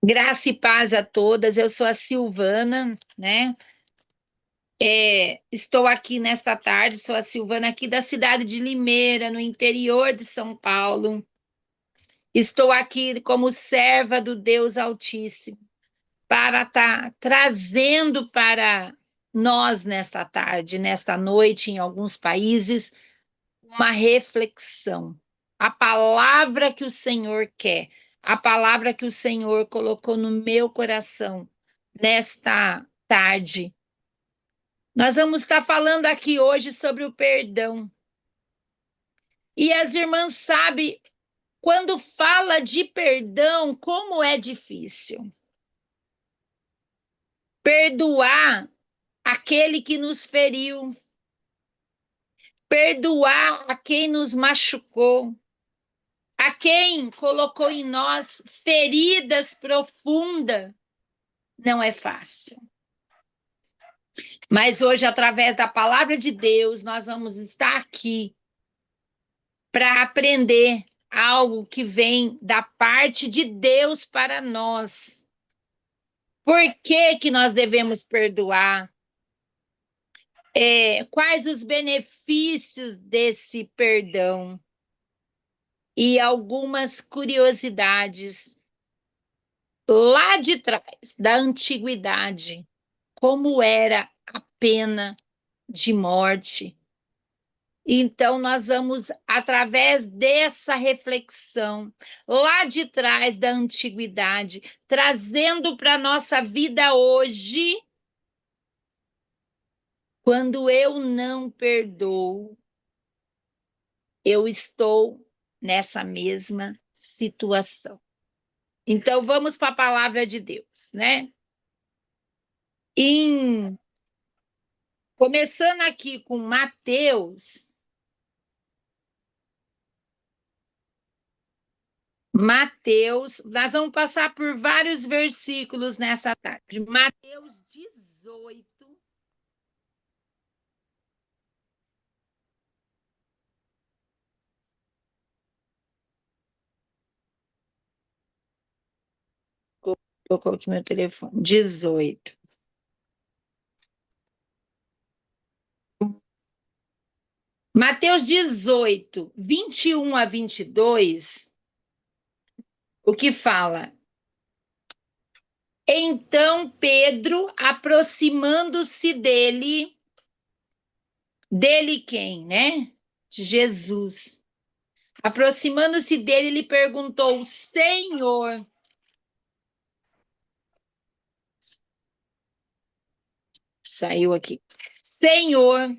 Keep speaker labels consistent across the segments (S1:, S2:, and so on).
S1: Graça e paz a todas. Eu sou a Silvana, né? Estou aqui nesta tarde, sou a Silvana aqui da cidade de Limeira, no interior de São Paulo. Estou aqui como serva do Deus Altíssimo para estar trazendo para nós nesta tarde, nesta noite, em alguns países, uma reflexão. A palavra que o Senhor quer, a palavra que o Senhor colocou no meu coração nesta tarde. Nós vamos estar falando aqui hoje sobre o perdão. E as irmãs sabem, quando fala de perdão, como é difícil. Perdoar aquele que nos feriu, perdoar a quem nos machucou, a quem colocou em nós feridas profundas, não é fácil. Mas hoje, através da palavra de Deus, nós vamos estar aqui para aprender algo que vem da parte de Deus para nós. Por que que nós devemos perdoar? Quais os benefícios desse perdão? E algumas curiosidades lá de trás, da antiguidade, como era a pena de morte. Então, nós vamos, através dessa reflexão, lá de trás da antiguidade, trazendo para a nossa vida hoje, quando eu não perdoo, eu estou nessa mesma situação. Então, vamos para a palavra de Deus, né? Começando aqui com Mateus, nós vamos passar por vários versículos nessa tarde. Mateus 18. Tocou aqui meu telefone. 18. Mateus 18, 21 a 22, o que fala? Então Pedro, aproximando-se dele quem, né? De Jesus. Aproximando-se dele, lhe perguntou: Senhor, saiu aqui. Senhor,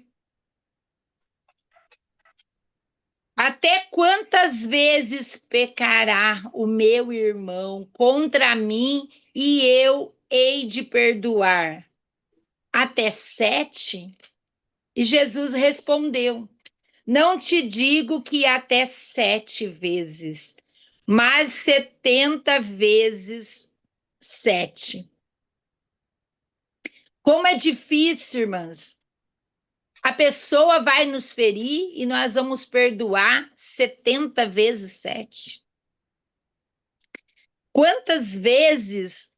S1: até quantas vezes pecará o meu irmão contra mim e eu hei de perdoar? Até 7? E Jesus respondeu: Não te digo que até 7 vezes, mas 70 vezes 7. Como é difícil, irmãs. A pessoa vai nos ferir e nós vamos perdoar 70 vezes 7. Quantas vezes,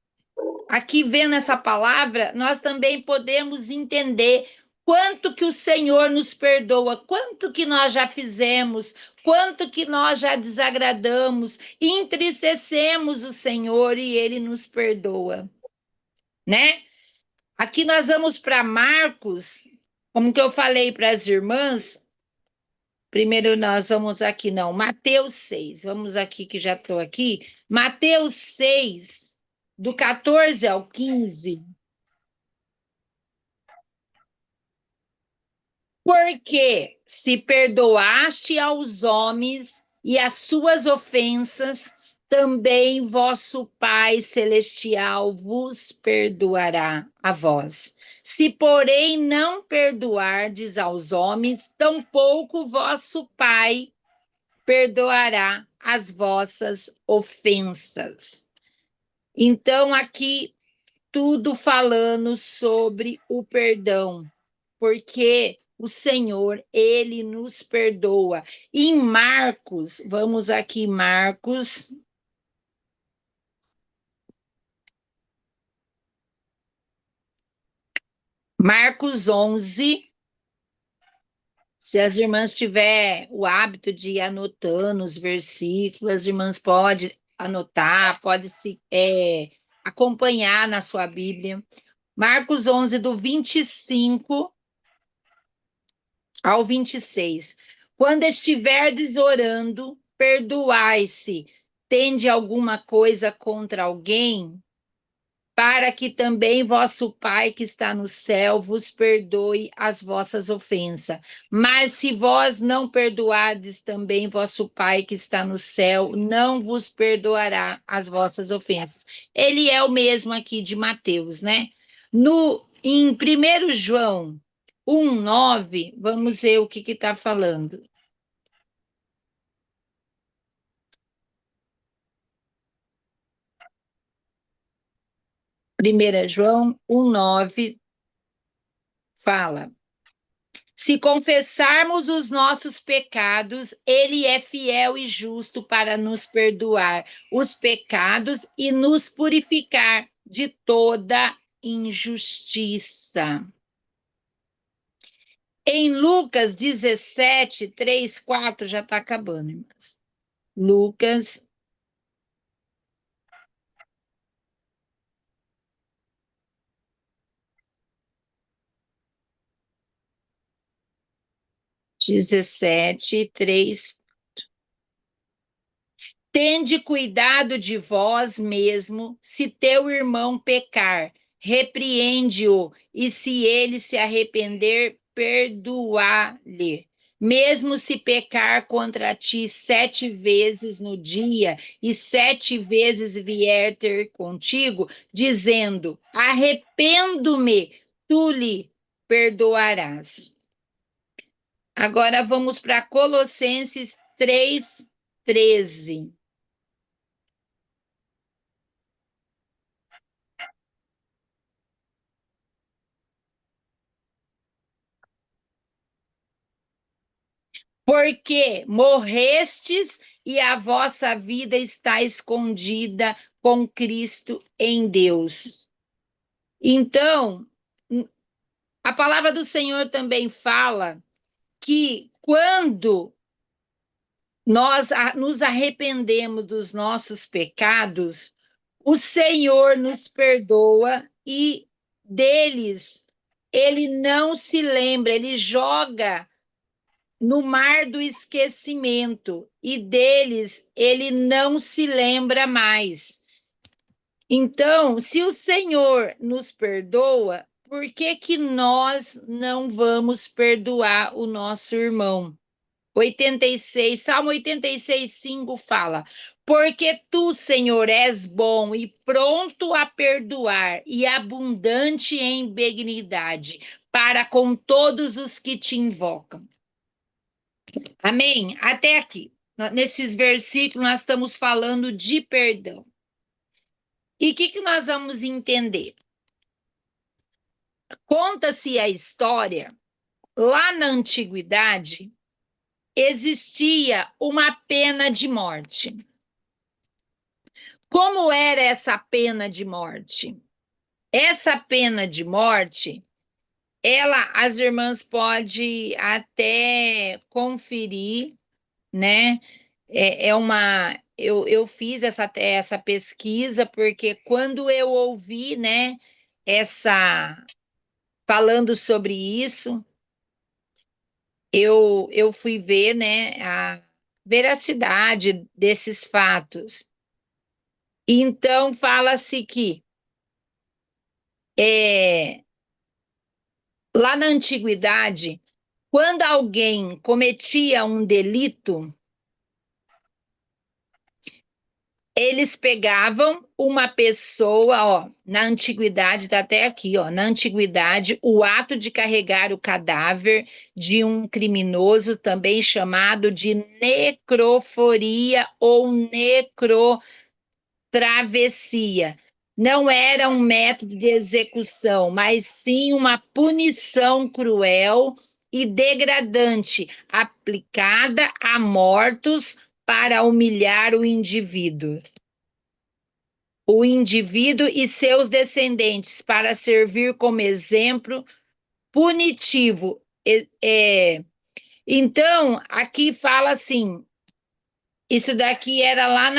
S1: aqui vendo essa palavra, nós também podemos entender quanto que o Senhor nos perdoa, quanto que nós já fizemos, quanto que nós já desagradamos, entristecemos o Senhor e Ele nos perdoa, né? Aqui nós vamos para Marcos, como que eu falei para as irmãs, primeiro nós vamos aqui, não, Mateus 6, vamos aqui que já estou aqui, Mateus 6, do 14 ao 15. Porque se perdoaste aos homens e as suas ofensas, também vosso Pai Celestial vos perdoará a vós. Se, porém, não perdoardes aos homens, tampouco vosso Pai perdoará as vossas ofensas. Então, aqui, tudo falando sobre o perdão, porque o Senhor, ele nos perdoa. Em Marcos, vamos aqui, Marcos Marcos 11. Se as irmãs tiverem o hábito de ir anotando os versículos, as irmãs podem anotar, podem acompanhar na sua Bíblia. Marcos 11, do 25 ao 26. Quando estiverdes orando, perdoai-se. Tende alguma coisa contra alguém? Para que também vosso Pai que está no céu vos perdoe as vossas ofensas. Mas se vós não perdoardes, também vosso Pai que está no céu não vos perdoará as vossas ofensas. Ele é o mesmo aqui de Mateus, né? Em 1 João 1:9, vamos ver o que está falando. 1 João 1:9 fala: se confessarmos os nossos pecados, Ele é fiel e justo para nos perdoar os pecados e nos purificar de toda injustiça. Em Lucas 17, 3, 4, já está acabando, irmãs. Lucas 17, 3. Tende cuidado de vós mesmo, se teu irmão pecar, repreende-o, e se ele se arrepender, perdoa-lhe. Mesmo se pecar contra ti 7 vezes no dia, e 7 vezes vier ter contigo, dizendo: arrependo-me, tu lhe perdoarás. Agora vamos para Colossenses 3:13. Porque morrestes e a vossa vida está escondida com Cristo em Deus. Então, a palavra do Senhor também fala que quando nós nos arrependemos dos nossos pecados, o Senhor nos perdoa e deles ele não se lembra, ele joga no mar do esquecimento, e deles ele não se lembra mais. Então, se o Senhor nos perdoa, por que que nós não vamos perdoar o nosso irmão? 86, Salmo 86:5 fala: porque tu, Senhor, és bom e pronto a perdoar e abundante em benignidade para com todos os que te invocam. Amém? Até aqui. Nesses versículos, nós estamos falando de perdão. E o que nós vamos entender? Conta-se a história, lá na antiguidade, existia uma pena de morte. Como era essa pena de morte? Essa pena de morte, as irmãs podem até conferir, né? Eu fiz essa pesquisa porque quando eu ouvi, né, falando sobre isso, eu fui ver, né, a veracidade desses fatos. Então, fala-se que é, lá na antiguidade, quando alguém cometia um delito, eles pegavam uma pessoa, ó, na antiguidade, tá até aqui, ó, na antiguidade, o ato de carregar o cadáver de um criminoso, também chamado de necroforia ou necrotravessia. Não era um método de execução, mas sim uma punição cruel e degradante, aplicada a mortos para humilhar o indivíduo e seus descendentes, para servir como exemplo punitivo. Então, aqui fala assim, isso daqui era lá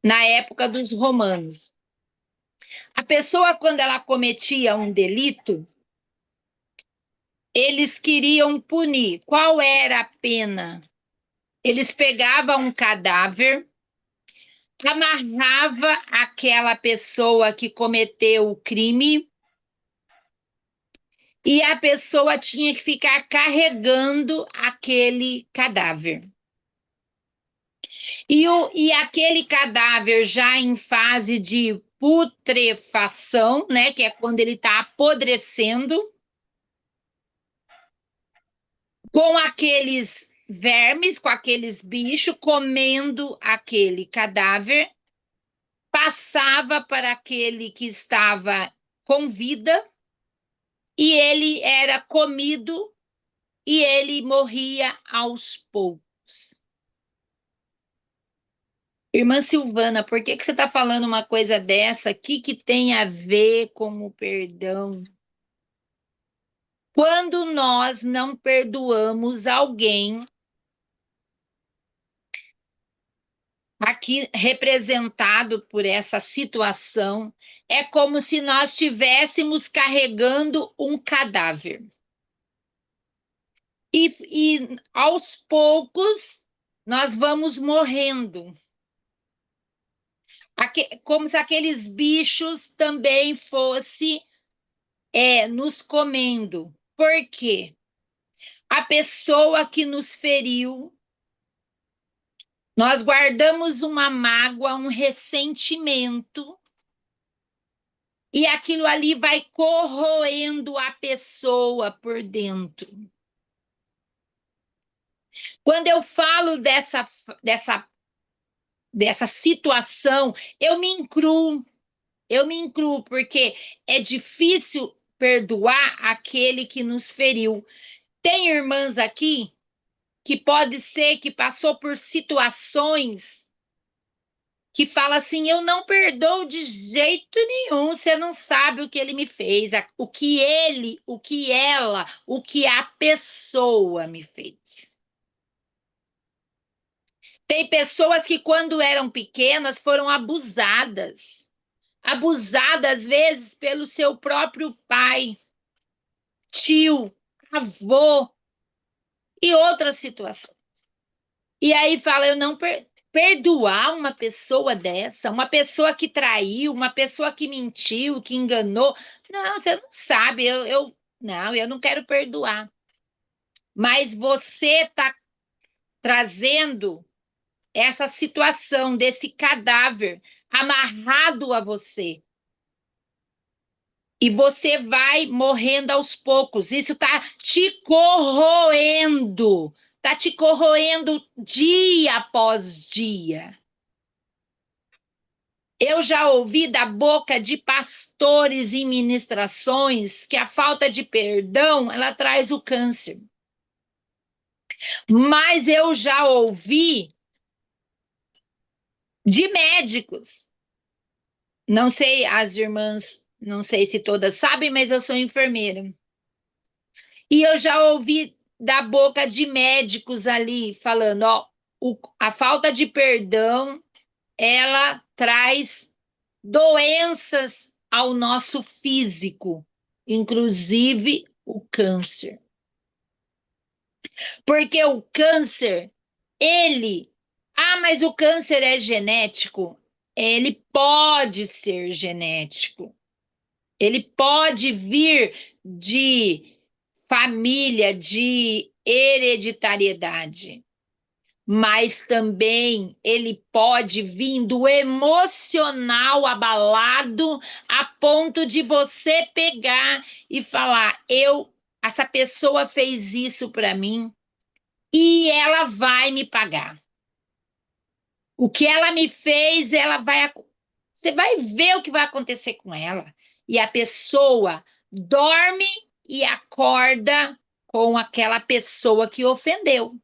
S1: na época dos romanos. A pessoa, quando ela cometia um delito, eles queriam punir. Qual era a pena? Eles pegavam um cadáver, amarrava aquela pessoa que cometeu o crime e a pessoa tinha que ficar carregando aquele cadáver. E aquele cadáver já em fase de putrefação, né, que é quando ele está apodrecendo, com aqueles vermes, com aqueles bichos comendo aquele cadáver, passava para aquele que estava com vida e ele era comido e ele morria aos poucos. Irmã Silvana, por que você está falando uma coisa dessa? O que tem a ver com o perdão? Quando nós não perdoamos alguém, aqui representado por essa situação, é como se nós estivéssemos carregando um cadáver. E aos poucos nós vamos morrendo. Como se aqueles bichos também fossem nos comendo. Por quê? A pessoa que nos feriu, nós guardamos uma mágoa, um ressentimento, e aquilo ali vai corroendo a pessoa por dentro. Quando eu falo dessa situação, eu me incluo, porque é difícil perdoar aquele que nos feriu. Tem irmãs aqui que pode ser que passou por situações que fala assim, eu não perdoo de jeito nenhum, você não sabe o que ele me fez, o que ele, o que ela, o que a pessoa me fez. Tem pessoas que quando eram pequenas foram abusadas, às vezes pelo seu próprio pai, tio, avô e outras situações. E aí fala, eu não perdoar uma pessoa dessa, uma pessoa que traiu, uma pessoa que mentiu, que enganou. Não, você não sabe, não, eu não quero perdoar. Mas você está trazendo essa situação desse cadáver amarrado a você. E você vai morrendo aos poucos. Isso está te corroendo. Está te corroendo dia após dia. Eu já ouvi da boca de pastores em ministrações que a falta de perdão, ela traz o câncer. Mas eu já ouvi de médicos. Não sei, as irmãs, não sei se todas sabem, mas eu sou enfermeira. E eu já ouvi da boca de médicos ali falando, ó, a falta de perdão, ela traz doenças ao nosso físico, inclusive o câncer. Porque o câncer, mas o câncer é genético? Ele pode ser genético. Ele pode vir de família, de hereditariedade, mas também ele pode vir do emocional abalado a ponto de você pegar e falar, essa pessoa fez isso para mim e ela vai me pagar. O que ela me fez, você vai ver o que vai acontecer com ela. E a pessoa dorme e acorda com aquela pessoa que ofendeu.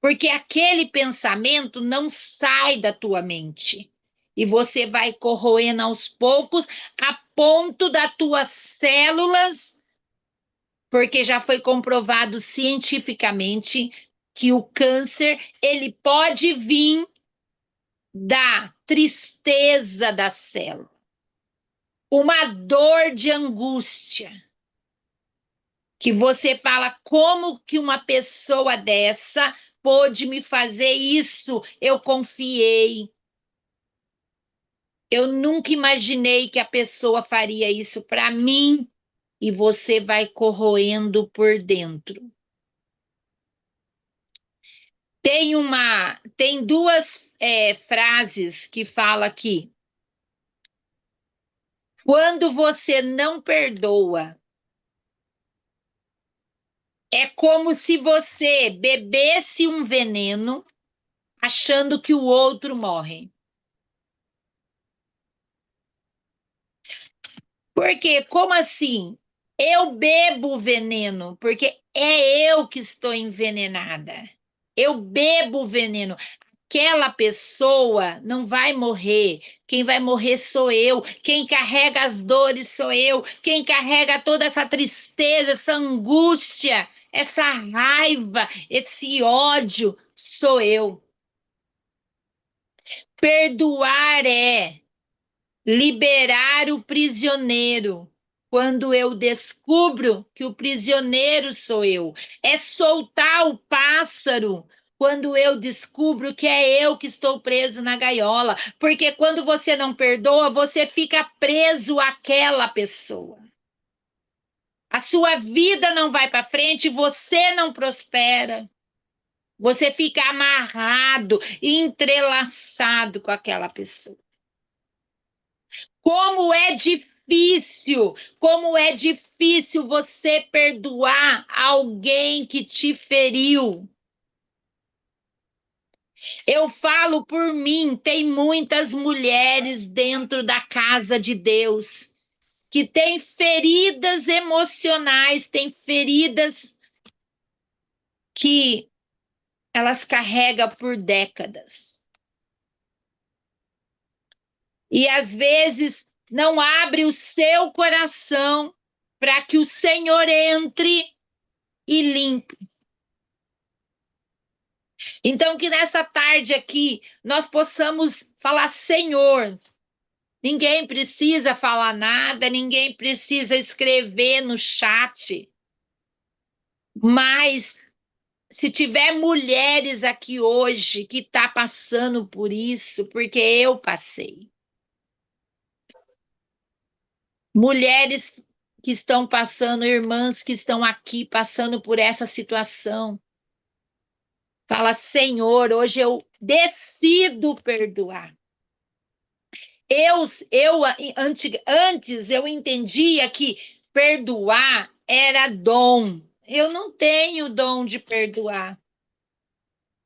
S1: Porque aquele pensamento não sai da tua mente. E você vai corroendo aos poucos, a ponto das tuas células, porque já foi comprovado cientificamente que o câncer, ele pode vir da tristeza da célula, uma dor de angústia, que você fala, como que uma pessoa dessa pôde me fazer isso? Eu confiei. Eu nunca imaginei que a pessoa faria isso para mim, e você vai corroendo por dentro. Tem duas frases que fala aqui. Quando você não perdoa, é como se você bebesse um veneno achando que o outro morre. Porque, como assim? Eu bebo o veneno, porque é eu que estou envenenada. Eu bebo o veneno. Aquela pessoa não vai morrer. Quem vai morrer sou eu. Quem carrega as dores sou eu. Quem carrega toda essa tristeza, essa angústia, essa raiva, esse ódio sou eu. Perdoar é liberar o prisioneiro. Quando eu descubro que o prisioneiro sou eu, é soltar o pássaro. Quando eu descubro que é eu que estou preso na gaiola, porque quando você não perdoa, você fica preso àquela pessoa. A sua vida não vai para frente, você não prospera. Você fica amarrado, entrelaçado com aquela pessoa. Como é difícil você perdoar alguém que te feriu. Eu falo por mim, tem muitas mulheres dentro da casa de Deus que têm feridas emocionais, têm feridas que elas carregam por décadas. E às vezes não abre o seu coração para que o Senhor entre e limpe. Então, que nessa tarde aqui nós possamos falar, Senhor, ninguém precisa falar nada, ninguém precisa escrever no chat, mas se tiver mulheres aqui hoje que tá passando por isso, porque eu passei. Mulheres que estão passando, irmãs que estão aqui passando por essa situação. Fala, Senhor, hoje eu decido perdoar. Antes eu entendia que perdoar era dom. Eu não tenho dom de perdoar.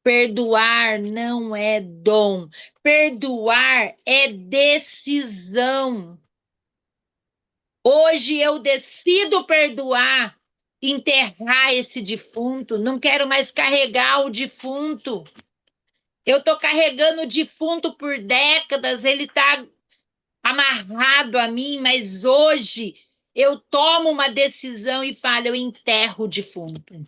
S1: Perdoar não é dom. Perdoar é decisão. Hoje eu decido perdoar, enterrar esse defunto. Não quero mais carregar o defunto. Eu estou carregando o defunto por décadas, ele está amarrado a mim, mas hoje eu tomo uma decisão e falo, eu enterro o defunto.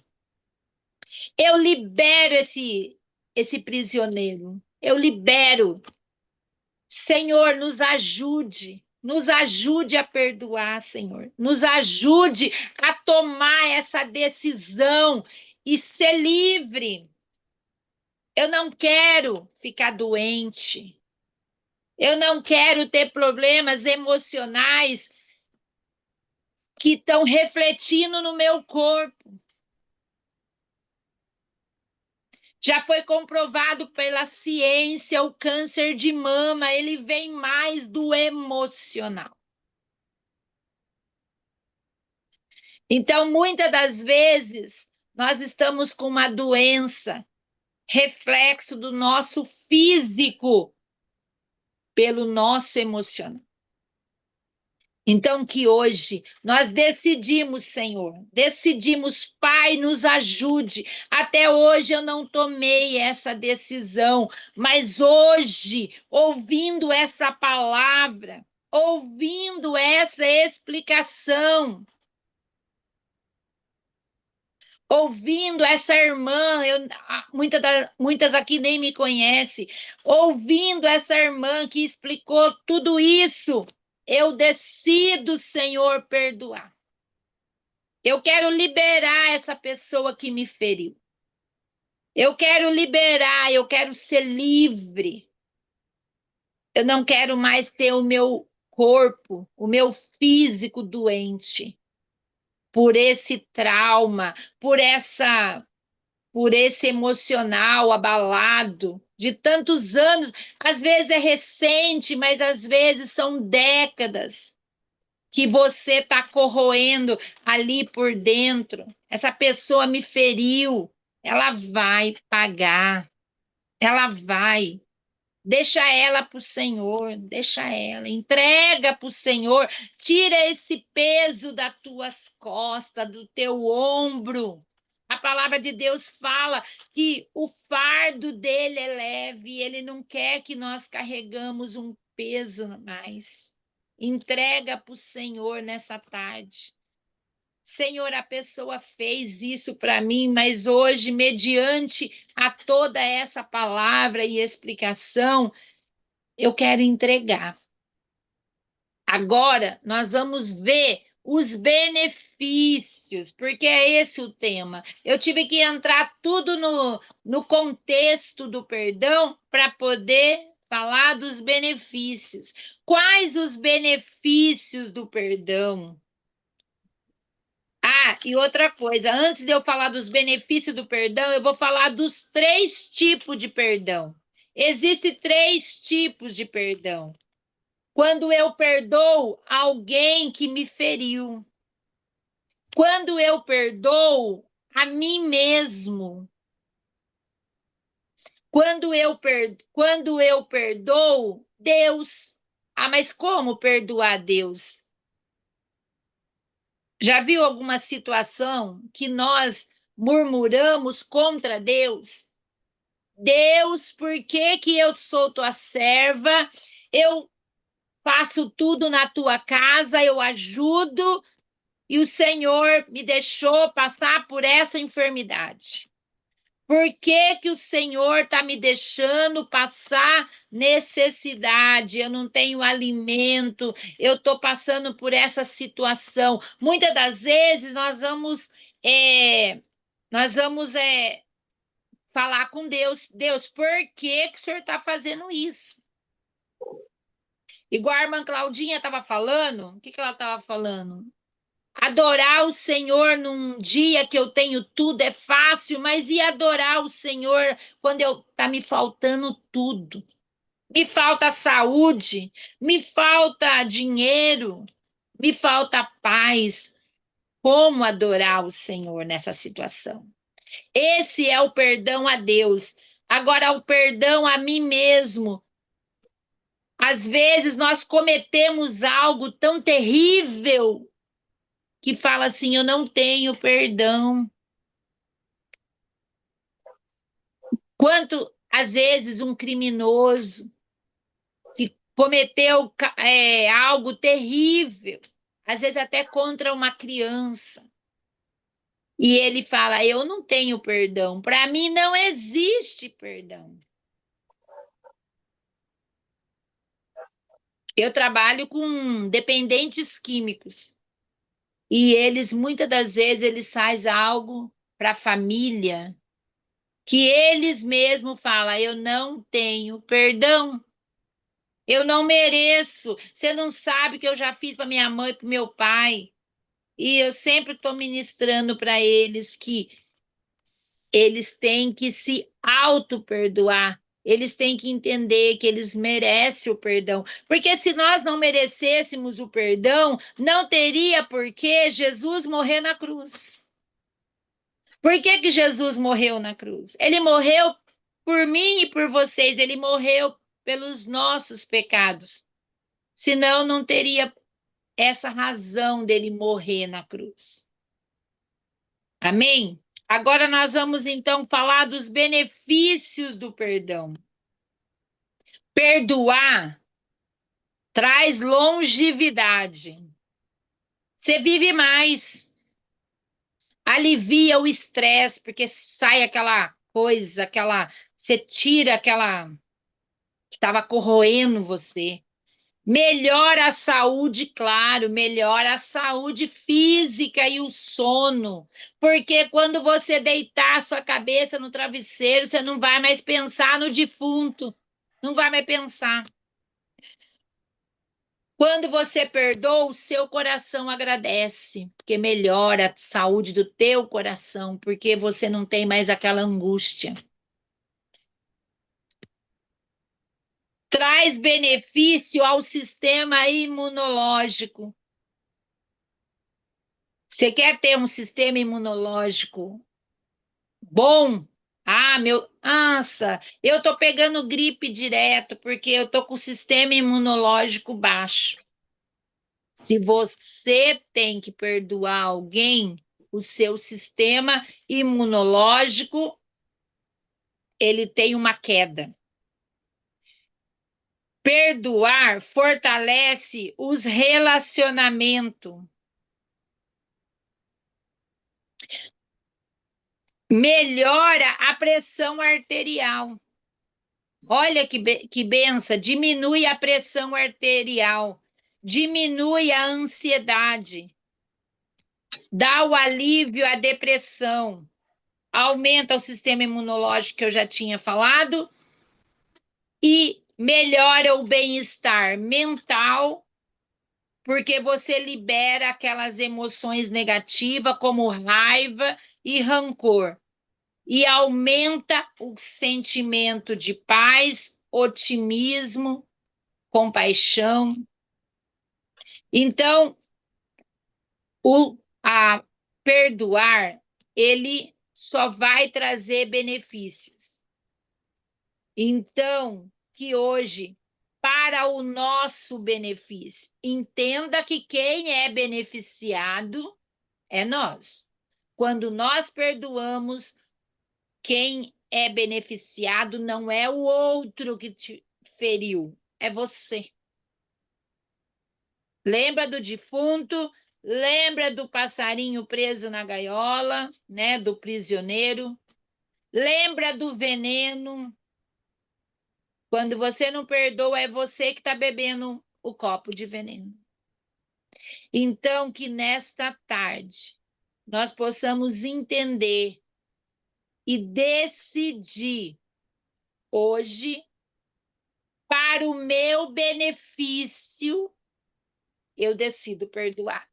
S1: Eu libero esse prisioneiro. Eu libero. Senhor, nos ajude a perdoar, Senhor. Nos ajude a tomar essa decisão e ser livre. Eu não quero ficar doente. Eu não quero ter problemas emocionais que estão refletindo no meu corpo. Já foi comprovado pela ciência, o câncer de mama, ele vem mais do emocional. Então, muitas das vezes, nós estamos com uma doença, reflexo do nosso físico, pelo nosso emocional. Então, que hoje nós decidimos, Senhor, decidimos, Pai, nos ajude. Até hoje eu não tomei essa decisão, mas hoje, ouvindo essa palavra, ouvindo essa explicação, ouvindo essa irmã, muitas aqui nem me conhecem, ouvindo essa irmã que explicou tudo isso, eu decido, Senhor, perdoar. Eu quero liberar essa pessoa que me feriu. Eu quero liberar, eu quero ser livre. Eu não quero mais ter o meu corpo, o meu físico doente por esse trauma, por esse emocional abalado de tantos anos. Às vezes é recente, mas às vezes são décadas que você está corroendo ali por dentro. Essa pessoa me feriu, ela vai pagar, ela vai. Deixa ela para o Senhor, deixa ela, entrega para o Senhor, tira esse peso das tuas costas, do teu ombro. A palavra de Deus fala que o fardo dele é leve, ele não quer que nós carregamos um peso mais. Entrega para o Senhor nessa tarde. Senhor, a pessoa fez isso para mim, mas hoje, mediante a toda essa palavra e explicação, eu quero entregar. Agora, nós vamos ver os benefícios, porque é esse o tema. Eu tive que entrar tudo no contexto do perdão para poder falar dos benefícios. Quais os benefícios do perdão? Ah, e outra coisa, antes de eu falar dos benefícios do perdão, eu vou falar dos 3 tipos de perdão. Existem 3 tipos de perdão. Quando eu perdoo alguém que me feriu. Quando eu perdoo a mim mesmo. Quando eu perdoo Deus. Ah, mas como perdoar Deus? Já viu alguma situação que nós murmuramos contra Deus? Deus, por que que eu sou tua serva? Eu faço tudo na tua casa, eu ajudo, e o Senhor me deixou passar por essa enfermidade. Por que que o Senhor está me deixando passar necessidade? Eu não tenho alimento, eu estou passando por essa situação. Muitas das vezes é, nós vamos falar com Deus. Deus, por que que o Senhor está fazendo isso? Igual a irmã Claudinha estava falando, o que que ela estava falando? Adorar o Senhor num dia que eu tenho tudo é fácil, mas e adorar o Senhor quando tá me faltando tudo? Me falta saúde, me falta dinheiro, me falta paz. Como adorar o Senhor nessa situação? Esse é o perdão a Deus. Agora, o perdão a mim mesmo. Às vezes nós cometemos algo tão terrível que fala assim: eu não tenho perdão. Quanto, às vezes, um criminoso que cometeu algo terrível, às vezes até contra uma criança, e ele fala: eu não tenho perdão. Para mim, não existe perdão. Eu trabalho com dependentes químicos, e eles, muitas das vezes, eles fazem algo para a família que eles mesmos falam: eu não tenho perdão. Eu não mereço. Você não sabe o que eu já fiz para minha mãe e para meu pai. E eu sempre estou ministrando para eles que eles têm que se auto-perdoar. Eles têm que entender que eles merecem o perdão. Porque se nós não merecêssemos o perdão, não teria por que Jesus morrer na cruz. Por que que Jesus morreu na cruz? Ele morreu por mim e por vocês. Ele morreu pelos nossos pecados. Senão, não teria essa razão dele morrer na cruz. Amém? Agora nós vamos então falar dos benefícios do perdão. Perdoar traz longevidade. Você vive mais. Alivia o estresse, porque sai aquela coisa, você tira aquela que estava corroendo você. Melhora a saúde, claro, melhora a saúde física e o sono. Porque quando você deitar a sua cabeça no travesseiro, você não vai mais pensar no defunto. Não vai mais pensar. Quando você perdoa, o seu coração agradece, porque melhora a saúde do teu coração, porque você não tem mais aquela angústia. Traz benefício ao sistema imunológico. Você quer ter um sistema imunológico bom? Nossa, eu tô pegando gripe direto porque eu tô com o sistema imunológico baixo. Se você tem que perdoar alguém, o seu sistema imunológico, ele tem uma queda. Perdoar fortalece os relacionamentos. Melhora a pressão arterial. Olha que benção, diminui a pressão arterial, diminui a ansiedade, dá o alívio à depressão, aumenta o sistema imunológico que eu já tinha falado e melhora o bem-estar mental, porque você libera aquelas emoções negativas como raiva e rancor. E aumenta o sentimento de paz, otimismo, compaixão. Então, a perdoar, ele só vai trazer benefícios. Então, que hoje, para o nosso benefício, entenda que quem é beneficiado é nós. Quando nós perdoamos, quem é beneficiado não é o outro que te feriu, é você. Lembra do defunto? Lembra do passarinho preso na gaiola, né? Do prisioneiro? Lembra do veneno? Quando você não perdoa, é você que está bebendo o copo de veneno. Então, que nesta tarde nós possamos entender e decidir hoje, para o meu benefício, eu decido perdoar.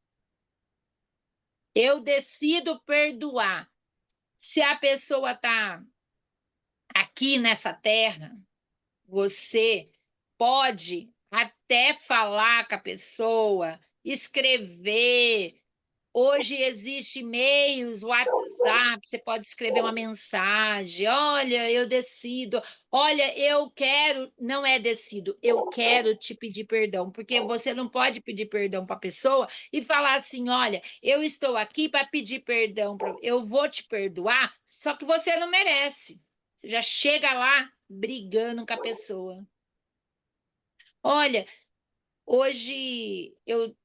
S1: Eu decido perdoar. Se a pessoa está aqui nessa terra, você pode até falar com a pessoa, escrever. Hoje existe e-mails, WhatsApp, você pode escrever uma mensagem. Olha, eu decido. Olha, eu quero, não é decido, eu quero te pedir perdão, porque você não pode pedir perdão para a pessoa e falar assim: olha, eu estou aqui para pedir perdão, eu vou te perdoar, só que você não merece. Você já chega lá brigando com a pessoa. Olha, hoje eu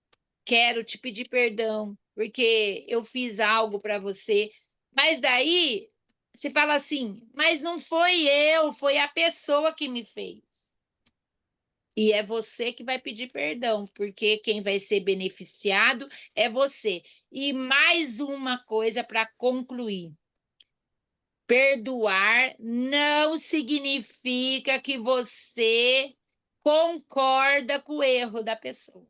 S1: quero te pedir perdão, porque eu fiz algo para você. Mas daí você fala assim: mas não foi eu, foi a pessoa que me fez. E é você que vai pedir perdão, porque quem vai ser beneficiado é você. E mais uma coisa para concluir: perdoar não significa que você concorda com o erro da pessoa.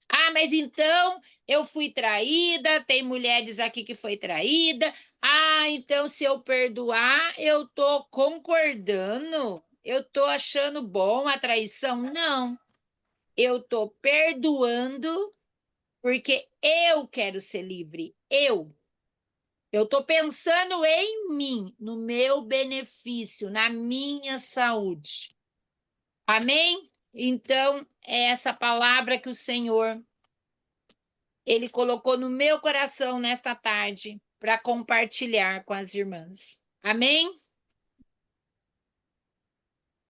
S1: Ah, mas então eu fui traída, tem mulheres aqui que foi traída. Ah, então se eu perdoar, eu tô concordando, eu tô achando bom a traição? Não, eu tô perdoando porque eu quero ser livre. Eu tô pensando em mim, no meu benefício, na minha saúde. Amém? Então, é essa palavra que o Senhor, ele colocou no meu coração nesta tarde para compartilhar com as irmãs. Amém?